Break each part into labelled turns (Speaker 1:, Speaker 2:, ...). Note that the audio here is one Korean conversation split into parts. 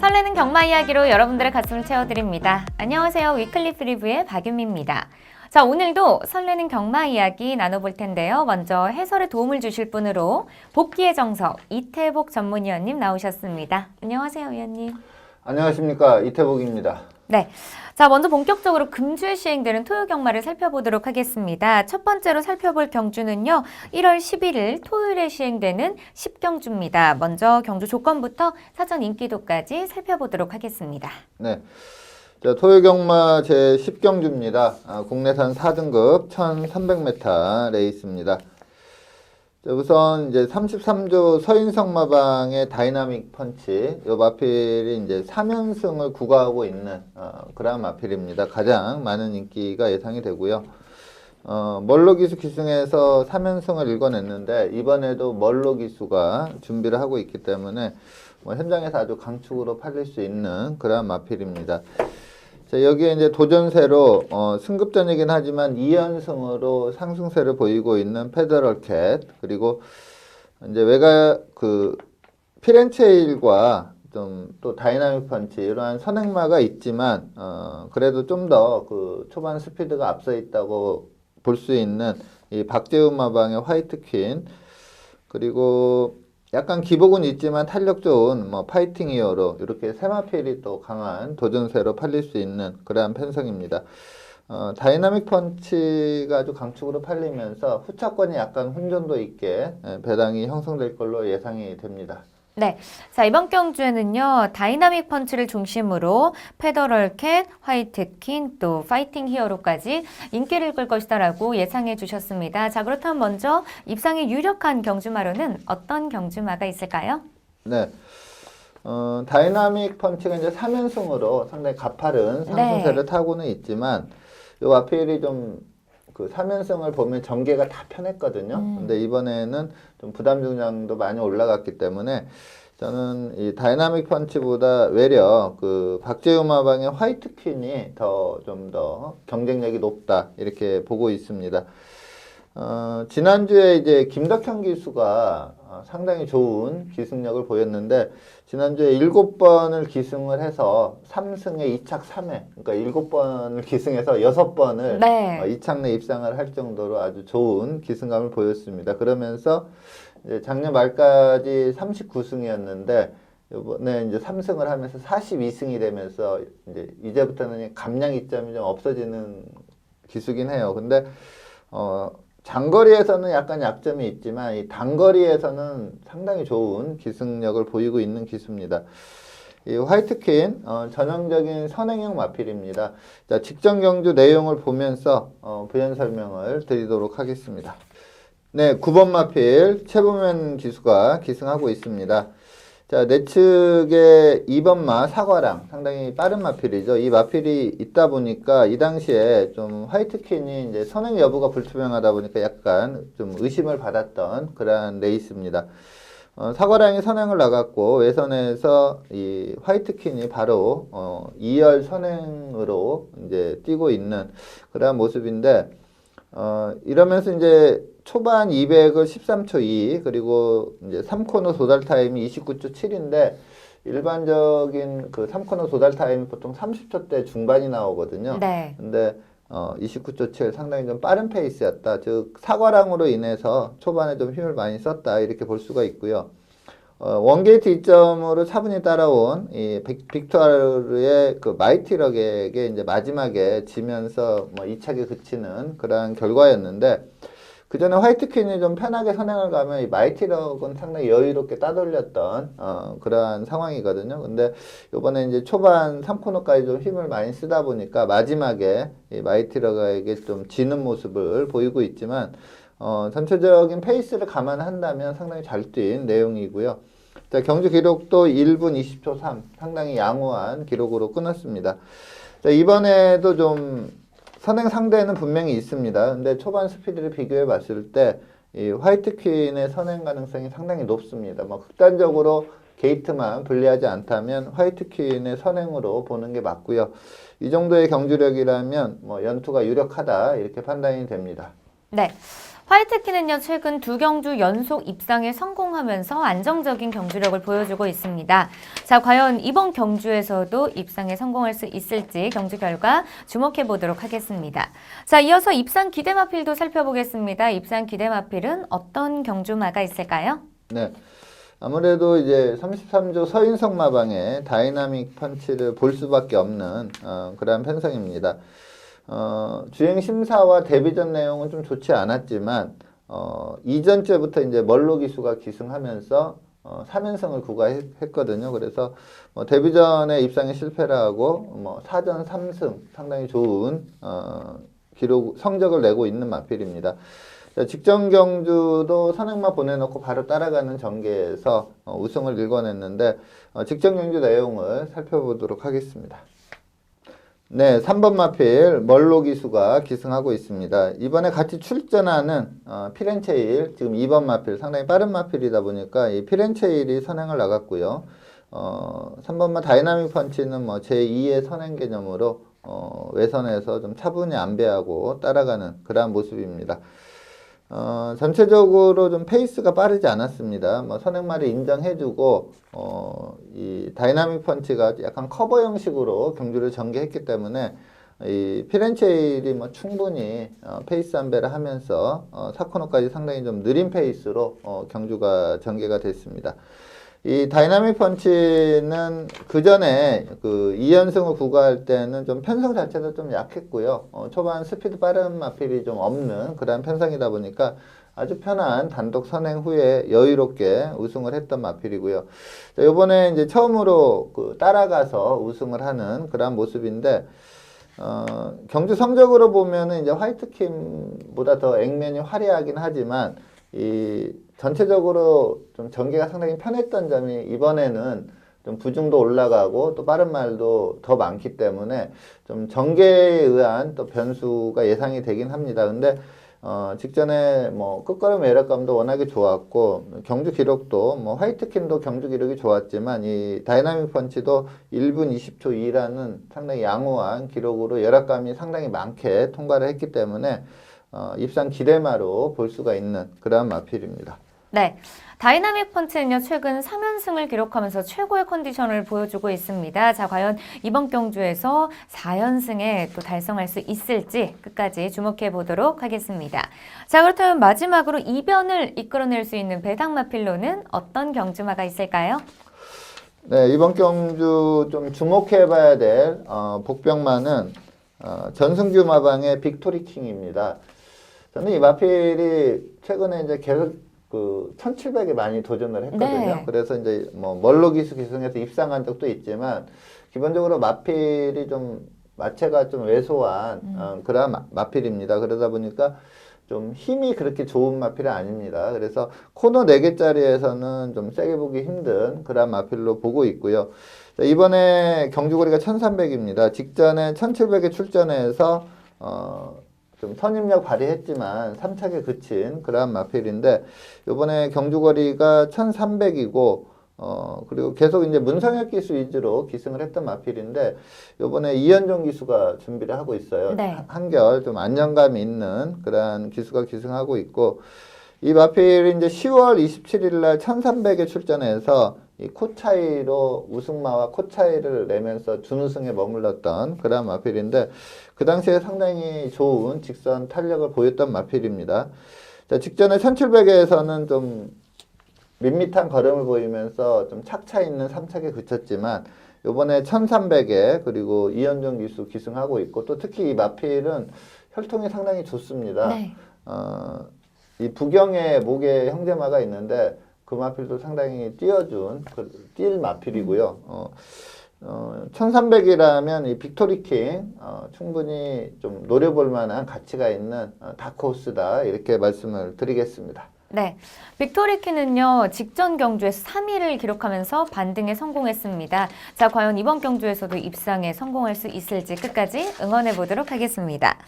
Speaker 1: 설레는 경마 이야기로 여러분들의 가슴을 채워드립니다. 안녕하세요. 위클리 프리뷰의 박윤미입니다. 자, 오늘도 설레는 경마 이야기 나눠볼 텐데요. 먼저 해설에 도움을 주실 분으로 복귀의 정석 이태복 전문위원님 나오셨습니다. 안녕하세요, 위원님.
Speaker 2: 안녕하십니까, 이태복입니다.
Speaker 1: 네. 자, 먼저 본격적으로 금주에 시행되는 토요 경마를 살펴보도록 하겠습니다. 첫 번째로 살펴볼 경주는요, 1월 11일 토요일에 시행되는 10경주입니다. 먼저 경주 조건부터 사전 인기도까지 살펴보도록 하겠습니다.
Speaker 2: 네. 자, 토요경마 제10경주입니다. 국내산 4등급 1300m 레이스입니다. 자, 우선 이제 33조 서인성마방의 다이나믹 펀치, 요 마필이 이제 3연승을 구가하고 있는 그런 마필입니다. 가장 많은 인기가 예상이 되고요. 멀로 기수 기승에서 3연승을 일궈냈는데 이번에도 멀로 기수가 준비를 하고 있기 때문에 현장에서 아주 강축으로 팔릴 수 있는 그런 마필입니다. 자, 여기에 이제 도전세로 승급전이긴 하지만 2연승으로 상승세를 보이고 있는 페더럴 캣, 그리고 이제 피렌체일과 좀 또 다이나믹 펀치 이러한 선행마가 있지만 그래도 좀 더 그 초반 스피드가 앞서 있다고 볼 수 있는 이 박재훈 마방의 화이트 퀸, 그리고 약간 기복은 있지만 탄력 좋은 파이팅 히어로, 이렇게 세 마필이 또 강한 도전세로 팔릴 수 있는 그러한 편성입니다. 다이나믹 펀치가 아주 강축으로 팔리면서 후차권이 약간 혼전도 있게 배당이 형성될 걸로 예상이 됩니다.
Speaker 1: 네. 자, 이번 경주에는요, 다이나믹 펀치를 중심으로 페더럴 캣, 화이트 퀸, 또 파이팅 히어로까지 인기를 끌 것이다라고 예상해 주셨습니다. 자, 그렇다면 먼저 입상에 유력한 경주마로는 어떤 경주마가 있을까요?
Speaker 2: 네. 다이나믹 펀치가 이제 3연승으로 상당히 가파른 상승세를 타고는 있지만, 요 마필이 좀 그 3연승을 보면 전개가 다 편했거든요. 근데 이번에는 좀 부담 중량도 많이 올라갔기 때문에 저는 이 다이나믹 펀치보다 외려 그 박재훈 마방의 화이트 퀸이 좀 더 경쟁력이 높다, 이렇게 보고 있습니다. 지난주에 이제 김덕현 기수가 상당히 좋은 기승력을 보였는데, 지난주에 7번을 기승을 해서 3승에 2착 3회, 그러니까 7번을 기승해서 6번을
Speaker 1: 네.
Speaker 2: 2착 내 입상을 할 정도로 아주 좋은 기승감을 보였습니다. 그러면서 이제 작년 말까지 39승이었는데 이번에 이제 3승을 하면서 42승이 되면서 이제부터는 감량 이점이 좀 없어지는 기수긴 해요. 근데 장거리에서는 약간 약점이 있지만 이 단거리에서는 상당히 좋은 기승력을 보이고 있는 기수입니다. 이 화이트 퀸 전형적인 선행형 마필입니다. 자, 직전 경주 내용을 보면서 부연 설명을 드리도록 하겠습니다. 네, 9번 마필 최보면 기수가 기승하고 있습니다. 자, 내측의 2번마 사과랑 상당히 빠른 마필이죠. 이 마필이 있다 보니까 이 당시에 좀 화이트 퀸이 이제 선행 여부가 불투명하다 보니까 약간 좀 의심을 받았던 그러한 레이스입니다. 사과랑이 선행을 나갔고 외선에서 이 화이트 퀸이 바로 2열 선행으로 이제 뛰고 있는 그러한 모습인데, 이러면서 이제 초반 200을 13초 2, 그리고 이제 3코너 도달 타임이 29초 7인데, 일반적인 그 3코너 도달 타임이 보통 30초대 중반이 나오거든요.
Speaker 1: 네.
Speaker 2: 근데 29초 7, 상당히 좀 빠른 페이스였다. 즉 사과랑으로 인해서 초반에 좀 힘을 많이 썼다, 이렇게 볼 수가 있고요. 원게이트 2점으로 차분히 따라온 이 빅토르의 그 마이티럭에게 이제 마지막에 지면서 2착에 그치는 그러한 결과였는데, 그 전에 화이트 퀸이 좀 편하게 선행을 가면 이 마이티럭은 상당히 여유롭게 따돌렸던 그러한 상황이거든요. 근데 이번에 이제 초반 3코너까지 좀 힘을 많이 쓰다 보니까 마지막에 이 마이티럭에게 좀 지는 모습을 보이고 있지만, 전체적인 페이스를 감안한다면 상당히 잘 뛴 내용이고요. 자, 경주 기록도 1분 20초 3, 상당히 양호한 기록으로 끊었습니다. 자, 이번에도 좀 선행 상대는 분명히 있습니다. 근데 초반 스피드를 비교해 봤을 때 이 화이트 퀸의 선행 가능성이 상당히 높습니다. 극단적으로 게이트만 불리하지 않다면 화이트 퀸의 선행으로 보는 게 맞고요. 이 정도의 경주력이라면 연투가 유력하다, 이렇게 판단이 됩니다.
Speaker 1: 네. 화이트키는요, 최근 두 경주 연속 입상에 성공하면서 안정적인 경주력을 보여주고 있습니다. 자, 과연 이번 경주에서도 입상에 성공할 수 있을지 경주 결과 주목해 보도록 하겠습니다. 자, 이어서 입상 기대마필도 살펴보겠습니다. 입상 기대마필은 어떤 경주마가 있을까요?
Speaker 2: 네. 아무래도 이제 33조 서인석 마방의 다이나믹 펀치를 볼 수밖에 없는 그런 편성입니다. 주행 심사와 데뷔전 내용은 좀 좋지 않았지만 이전째부터 이제 멀로 기수가 기승하면서 3연승을 구가했거든요. 그래서 뭐 데뷔전에 입상에 실패를 하고 뭐 4전 3승 상당히 좋은 기록 성적을 내고 있는 마필입니다. 직전 경주도 선행마 보내놓고 바로 따라가는 전개에서 우승을 일궈냈는데 직전 경주 내용을 살펴보도록 하겠습니다. 네, 3번 마필 멀로 기수가 기승하고 있습니다. 이번에 같이 출전하는 피렌체일 지금 2번 마필 상당히 빠른 마필이다 보니까 이 피렌체일이 선행을 나갔고요. 3번마 다이나믹 펀치는 뭐 제2의 선행 개념으로 외선에서 좀 차분히 안배하고 따라가는 그러한 모습입니다. 전체적으로 좀 페이스가 빠르지 않았습니다. 뭐 선행말이 인정해주고 이 다이나믹 펀치가 약간 커버 형식으로 경주를 전개했기 때문에 이 피렌체일이 뭐 충분히 페이스 안배를 하면서 4코너까지 상당히 좀 느린 페이스로 경주가 전개가 됐습니다. 이 다이나믹 펀치는 그 전에 그 2연승을 구가할 때는 좀 편성 자체도 좀 약했고요. 초반 스피드 빠른 마필이 좀 없는 그런 편성이다 보니까 아주 편한 단독 선행 후에 여유롭게 우승을 했던 마필이고요. 이번에 이제 처음으로 그 따라가서 우승을 하는 그런 모습인데, 경주 성적으로 보면은 이제 화이트킴보다 더 액면이 화려하긴 하지만 이 전체적으로 좀 전개가 상당히 편했던 점이 이번에는 좀 부중도 올라가고 또 빠른 말도 더 많기 때문에 좀 전개에 의한 또 변수가 예상이 되긴 합니다. 근데 직전에 뭐 끝걸음 매력감도 워낙에 좋았고 경주 기록도 뭐 화이트킨도 경주 기록이 좋았지만 이 다이나믹 펀치도 1분 20초 2라는 상당히 양호한 기록으로 열악감이 상당히 많게 통과를 했기 때문에 입상 기대마로 볼 수가 있는 그러한 마필입니다.
Speaker 1: 네, 다이나믹 펀치는요, 최근 3연승을 기록하면서 최고의 컨디션을 보여주고 있습니다. 자, 과연 이번 경주에서 4연승에 또 달성할 수 있을지 끝까지 주목해 보도록 하겠습니다. 자, 그렇다면 마지막으로 이변을 이끌어낼 수 있는 배당마필로는 어떤 경주마가 있을까요?
Speaker 2: 네, 이번 경주 좀 주목해 봐야 될 복병마는 전승규 마방의 빅토리킹입니다. 저는 이 마필이 최근에 이제 계속 그 1700에 많이 도전을 했거든요.
Speaker 1: 네.
Speaker 2: 그래서 이제 뭐 멀로 기수 기승해서 입상한 적도 있지만 기본적으로 마필이 좀 마체가 좀 왜소한 그런 마필입니다. 그러다 보니까 좀 힘이 그렇게 좋은 마필은 아닙니다. 그래서 코너 4개짜리에서는 좀 세게 보기 힘든 그런 마필로 보고 있고요. 자, 이번에 경주거리가 1300입니다. 직전에 1700에 출전해서 좀 선임력 발휘했지만 3착에 그친 그러한 마필인데 이번에 경주거리가 1300이고 그리고 계속 이제 문성혁 기수 위주로 기승을 했던 마필인데 이번에 이현종 기수가 준비를 하고 있어요.
Speaker 1: 네.
Speaker 2: 한결 좀 안정감이 있는 그러한 기수가 기승하고 있고 이 마필이 이제 10월 27일 날 1300에 출전해서 이 코 차이로 우승마와 코 차이를 내면서 준우승에 머물렀던 그런 마필인데 그 당시에 상당히 좋은 직선 탄력을 보였던 마필입니다. 자, 직전에 1700에서는 좀 밋밋한 걸음을 보이면서 좀 착차 있는 3착에 그쳤지만 요번에 1300에 그리고 이현종 기수 기승하고 있고 또 특히 이 마필은 혈통이 상당히 좋습니다.
Speaker 1: 네.
Speaker 2: 이 부경에 목에 형제마가 있는데 그 마필도 상당히 띄어준 뛸 마필이고요. 1300이라면 이 빅토리킹 충분히 좀 노려볼 만한 가치가 있는 다크호스다 이렇게 말씀을 드리겠습니다.
Speaker 1: 네, 빅토리키는요, 직전 경주에서 3위를 기록하면서 반등에 성공했습니다. 자, 과연 이번 경주에서도 입상에 성공할 수 있을지 끝까지 응원해 보도록 하겠습니다.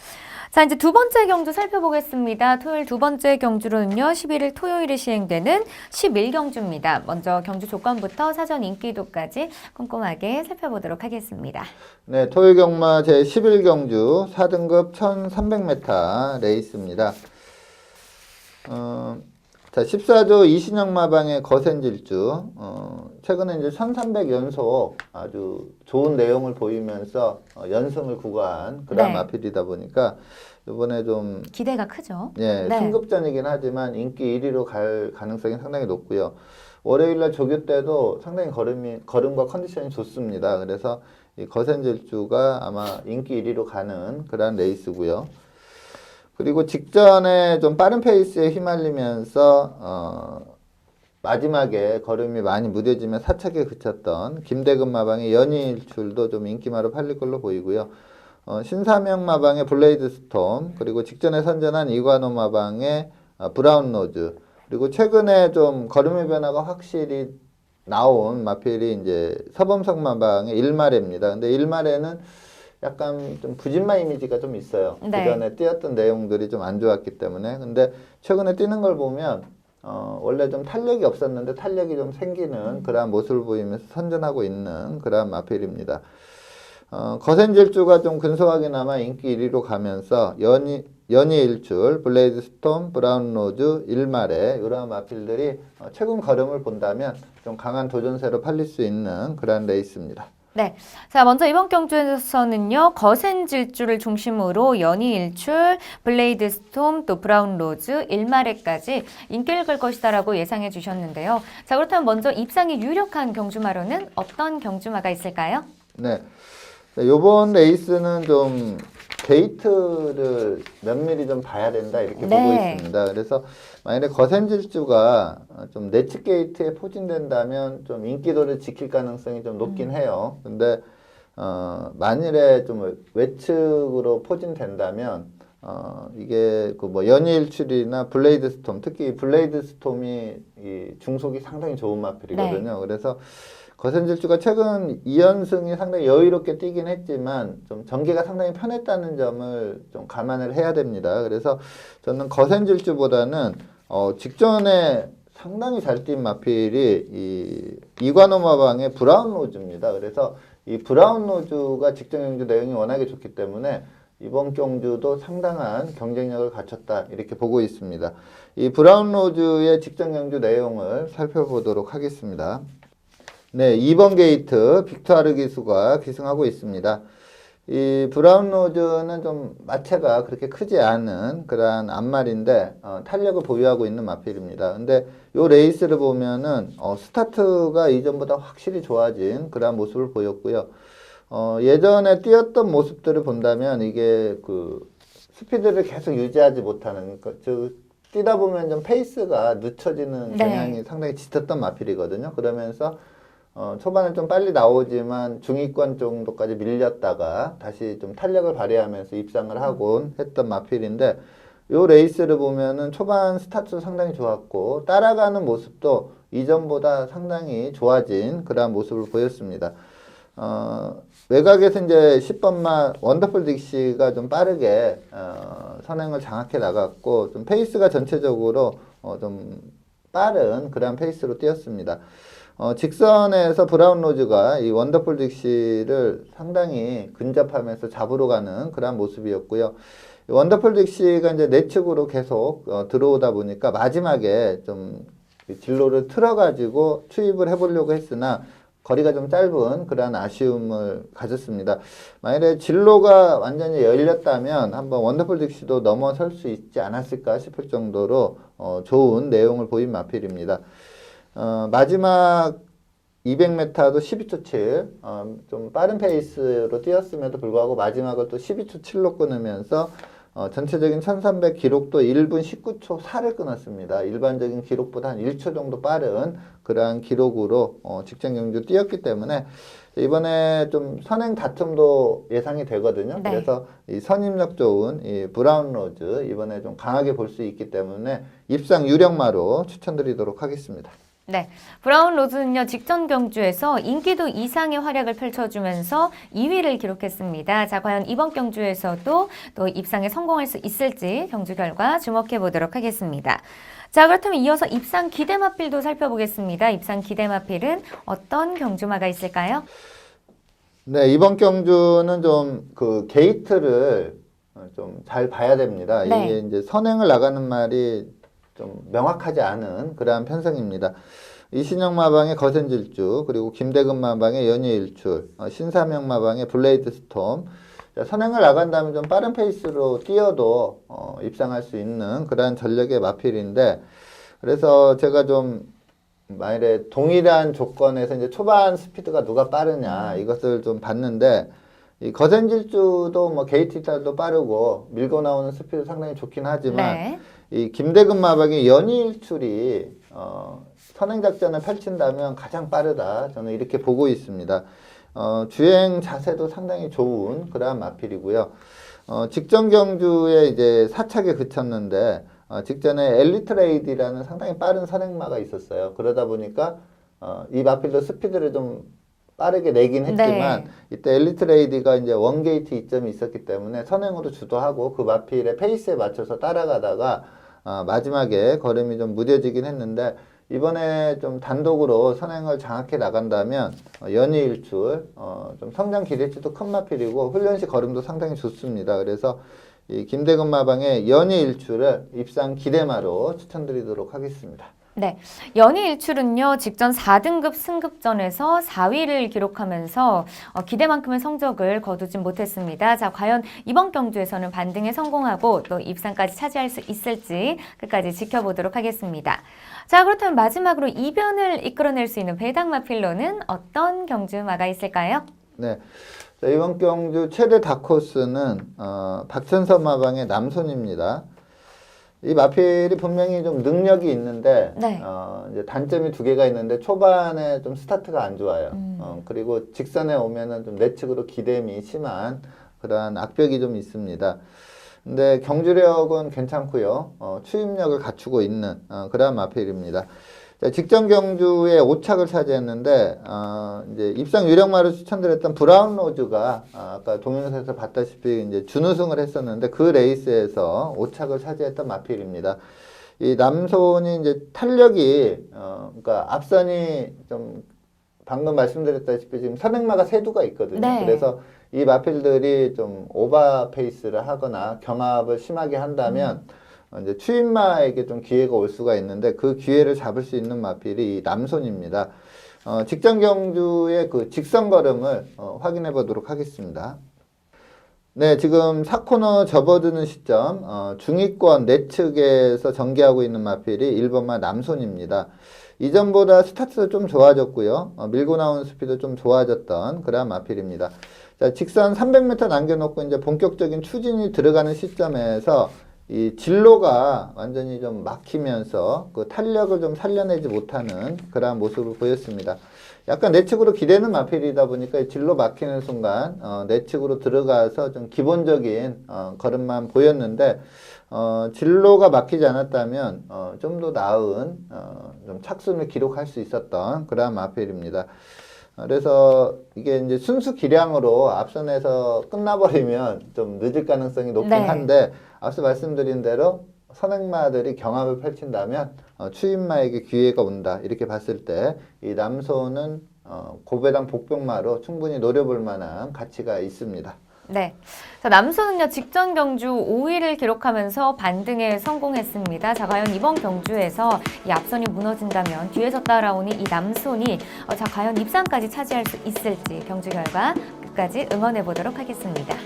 Speaker 1: 자, 이제 두 번째 경주 살펴보겠습니다. 토요일 두 번째 경주로는요, 11일 토요일에 시행되는 11경주입니다. 먼저 경주 조건부터 사전 인기도까지 꼼꼼하게 살펴보도록 하겠습니다.
Speaker 2: 네, 토요일 경마 제11경주 4등급 1300m 레이스입니다. 자, 14조 이신영 마방의 거센 질주. 최근에 이제 1300 연속 아주 좋은 내용을 보이면서 연승을 구가한 그런
Speaker 1: 네.
Speaker 2: 마필이다 보니까 이번에 좀
Speaker 1: 기대가 크죠.
Speaker 2: 예,
Speaker 1: 네.
Speaker 2: 승급전이긴 하지만 인기 1위로 갈 가능성이 상당히 높고요. 월요일날 조교 때도 상당히 걸음과 컨디션이 좋습니다. 그래서 이 거센 질주가 아마 인기 1위로 가는 그런 레이스고요. 그리고 직전에 좀 빠른 페이스에 휘말리면서 마지막에 걸음이 많이 무뎌지면 사착에 그쳤던 김대근 마방의 연이일출도 좀 인기마로 팔릴 걸로 보이고요. 신사명 마방의 블레이드 스톰, 그리고 직전에 선전한 이관호 마방의 브라운 로즈, 그리고 최근에 좀 걸음의 변화가 확실히 나온 마필이 이제 서범석 마방의 일마레입니다. 근데 일마레는 약간 좀 부진마 이미지가 좀 있어요.
Speaker 1: 네.
Speaker 2: 그전에 뛰었던 내용들이 좀 안 좋았기 때문에. 근데 최근에 뛰는 걸 보면 원래 좀 탄력이 없었는데 탄력이 좀 생기는 그러한 모습을 보이면서 선전하고 있는 그러한 마필입니다. 거센 질주가 좀 근소하게나마 인기 1위로 가면서 연이일출, 블레이드 스톰, 브라운 로즈, 일마레 이러한 마필들이 최근 걸음을 본다면 좀 강한 도전세로 팔릴 수 있는 그러한 레이스입니다.
Speaker 1: 네. 자, 먼저 이번 경주에서는요, 거센 질주를 중심으로 연이일출, 블레이드 스톰, 또 브라운 로즈, 일마레까지 인기를 끌 것이다라고 예상해 주셨는데요. 자, 그렇다면 먼저 입상이 유력한 경주마로는 어떤 경주마가 있을까요?
Speaker 2: 네. 요번 레이스는 좀 게이트를 면밀히 좀 봐야 된다 이렇게 보고
Speaker 1: 네.
Speaker 2: 있습니다. 그래서 만약에 거센 질주가 좀 내측 게이트에 포진된다면 좀 인기도를 지킬 가능성이 좀 높긴 해요. 근데 만일에 좀 외측으로 포진된다면 이게 그 뭐 연이일출이나 블레이드 스톰, 특히 블레이드 스톰이 이 중속이 상당히 좋은 마필이거든요. 그래서 거센 질주가 최근 2연승이 상당히 여유롭게 뛰긴 했지만 좀 전개가 상당히 편했다는 점을 좀 감안을 해야 됩니다. 그래서 저는 거센 질주보다는 직전에 상당히 잘 뛴 마필이 이 이관호 마방의 브라운 로즈입니다. 그래서 이 브라운 로즈가 직전 경주 내용이 워낙에 좋기 때문에 이번 경주도 상당한 경쟁력을 갖췄다 이렇게 보고 있습니다. 이 브라운 로즈의 직전 경주 내용을 살펴보도록 하겠습니다. 네, 2번 게이트 빅토르 기수가 기승하고 있습니다. 이 브라운 로즈는 좀 마체가 그렇게 크지 않은 그러한 앞말인데 탄력을 보유하고 있는 마필입니다. 근데 요 레이스를 보면은 스타트가 이전보다 확실히 좋아진 그러한 모습을 보였고요. 예전에 뛰었던 모습들을 본다면 이게 그 스피드를 계속 유지하지 못하는 뛰다 보면 좀 페이스가 늦춰지는 경향이 상당히 짙었던 마필이거든요. 그러면서 초반에 좀 빨리 나오지만 중위권 정도까지 밀렸다가 다시 좀 탄력을 발휘하면서 입상을 하곤 했던 마필인데 요 레이스를 보면은 초반 스타트도 상당히 좋았고 따라가는 모습도 이전보다 상당히 좋아진 그러한 모습을 보였습니다. 외곽에서 이제 10번마 원더풀 딕시가 좀 빠르게 선행을 장악해 나갔고 좀 페이스가 전체적으로 좀 빠른 그러한 페이스로 뛰었습니다. 직선에서 브라운 로즈가 이 원더풀 딕시를 상당히 근접하면서 잡으러 가는 그런 모습이었고요. 원더풀 딕시가 이제 내측으로 계속 들어오다 보니까 마지막에 좀 진로를 틀어가지고 추입을 해보려고 했으나 거리가 좀 짧은 그런 아쉬움을 가졌습니다. 만약에 진로가 완전히 열렸다면 한번 원더풀 딕시도 넘어설 수 있지 않았을까 싶을 정도로 좋은 내용을 보인 마필입니다. 마지막 200m도 12초 7, 좀 빠른 페이스로 뛰었음에도 불구하고 마지막을 또 12초 7로 끊으면서 전체적인 1300 기록도 1분 19초 4를 끊었습니다. 일반적인 기록보다 한 1초 정도 빠른 그러한 기록으로 직전 경주 뛰었기 때문에 이번에 좀 선행 다툼도 예상이 되거든요.
Speaker 1: 네.
Speaker 2: 그래서 이 선임력 좋은 이 브라운 로즈 이번에 좀 강하게 볼 수 있기 때문에 입상 유력마로 추천드리도록 하겠습니다.
Speaker 1: 네, 브라운 로즈는요, 직전 경주에서 인기도 이상의 활약을 펼쳐주면서 2위를 기록했습니다. 자, 과연 이번 경주에서도 또 입상에 성공할 수 있을지 경주 결과 주목해 보도록 하겠습니다. 자, 그렇다면 이어서 입상 기대마필도 살펴보겠습니다. 입상 기대마필은 어떤 경주마가 있을까요?
Speaker 2: 네, 이번 경주는 좀 그 게이트를 좀 잘 봐야 됩니다.
Speaker 1: 네.
Speaker 2: 이게 이제 선행을 나가는 말이 좀 명확하지 않은 그러한 편성입니다. 이신영 마방의 거센질주, 그리고 김대근 마방의 연이일출, 신사명 마방의 블레이드 스톰. 선행을 나간다면 좀 빠른 페이스로 뛰어도 입상할 수 있는 그러한 전력의 마필인데, 그래서 제가 좀 만일에 동일한 조건에서 이제 초반 스피드가 누가 빠르냐 이것을 좀 봤는데, 이 거센질주도 뭐 게이트도 빠르고 밀고 나오는 스피드 상당히 좋긴 하지만
Speaker 1: 네.
Speaker 2: 이 김대근 마방의 연이일출이 선행 작전을 펼친다면 가장 빠르다, 저는 이렇게 보고 있습니다. 주행 자세도 상당히 좋은 그러한 마필이고요. 직전 경주에 이제 사착에 그쳤는데 직전에 엘리트레이디라는 상당히 빠른 선행마가 있었어요. 그러다 보니까 이 마필도 스피드를 좀 빠르게 내긴 했지만
Speaker 1: 네.
Speaker 2: 이때 엘리트레이디가 이제 원게이트 이점이 있었기 때문에 선행으로 주도하고 그 마필의 페이스에 맞춰서 따라가다가 마지막에 걸음이 좀 무뎌지긴 했는데, 이번에 좀 단독으로 선행을 장악해 나간다면 연이일출, 좀 성장 기대치도 큰 마필이고 훈련 시 걸음도 상당히 좋습니다. 그래서 이 김대근 마방의 연이일출을 입상 기대마로 추천드리도록 하겠습니다.
Speaker 1: 네, 연이일출은요 직전 4등급 승급전에서 4위를 기록하면서 기대만큼의 성적을 거두진 못했습니다. 자, 과연 이번 경주에서는 반등에 성공하고 또 입상까지 차지할 수 있을지 끝까지 지켜보도록 하겠습니다. 자, 그렇다면 마지막으로 이변을 이끌어낼 수 있는 배당마필로는 어떤 경주마가 있을까요?
Speaker 2: 네, 자, 이번 경주 최대 다크호스는 박천선 마방의 남손입니다. 이 마필이 분명히 좀 능력이 있는데
Speaker 1: 네.
Speaker 2: 이제 단점이 두 개가 있는데 초반에 좀 스타트가 안 좋아요. 그리고 직선에 오면은 좀 내측으로 기댐이 심한 그러한 악벽이 좀 있습니다. 근데 경주력은 괜찮고요. 추임력을 갖추고 있는 그러한 마필입니다. 자, 직전 경주에 5착을 차지했는데 이제 입상 유력마로 추천드렸던 브라운 로즈가 아까 동영상에서 봤다시피 이제 준우승을 했었는데 그 레이스에서 5착을 차지했던 마필입니다. 이 남손이 이제 탄력이 그러니까 앞선이 좀 방금 말씀드렸다시피 지금 선행마가 세두가 있거든요.
Speaker 1: 네.
Speaker 2: 그래서 이 마필들이 좀 오버 페이스를 하거나 경합을 심하게 한다면 이제 추임마에게 좀 기회가 올 수가 있는데 그 기회를 잡을 수 있는 마필이 이 남손입니다. 직전 경주의 그 직선 걸음을 확인해 보도록 하겠습니다. 네, 지금 4코너 접어드는 시점 중위권 내측에서 전개하고 있는 마필이 1번마 남손입니다. 이전보다 스타트도 좀 좋아졌고요. 밀고 나오는 스피드 좀 좋아졌던 그러한 마필입니다. 자, 직선 300m 남겨놓고 이제 본격적인 추진이 들어가는 시점에서 이 진로가 완전히 좀 막히면서 그 탄력을 좀 살려내지 못하는 그러한 모습을 보였습니다. 약간 내측으로 기대는 마필이다 보니까 이 진로 막히는 순간 내측으로 들어가서 좀 기본적인 걸음만 보였는데 진로가 막히지 않았다면 좀 더 나은 좀 착순을 기록할 수 있었던 그러한 마필입니다. 그래서 이게 이제 순수 기량으로 앞선에서 끝나버리면 좀 늦을 가능성이 높긴
Speaker 1: 네.
Speaker 2: 한데 앞서 말씀드린 대로 선행마들이 경합을 펼친다면 추임마에게 기회가 온다 이렇게 봤을 때 이 남손은 고배당 복병마로 충분히 노려볼 만한 가치가 있습니다.
Speaker 1: 네. 자, 남손은요, 직전 경주 5위를 기록하면서 반등에 성공했습니다. 자, 과연 이번 경주에서 이 앞선이 무너진다면 뒤에서 따라오니 이 남손이 자, 과연 입상까지 차지할 수 있을지 경주 결과 끝까지 응원해 보도록 하겠습니다.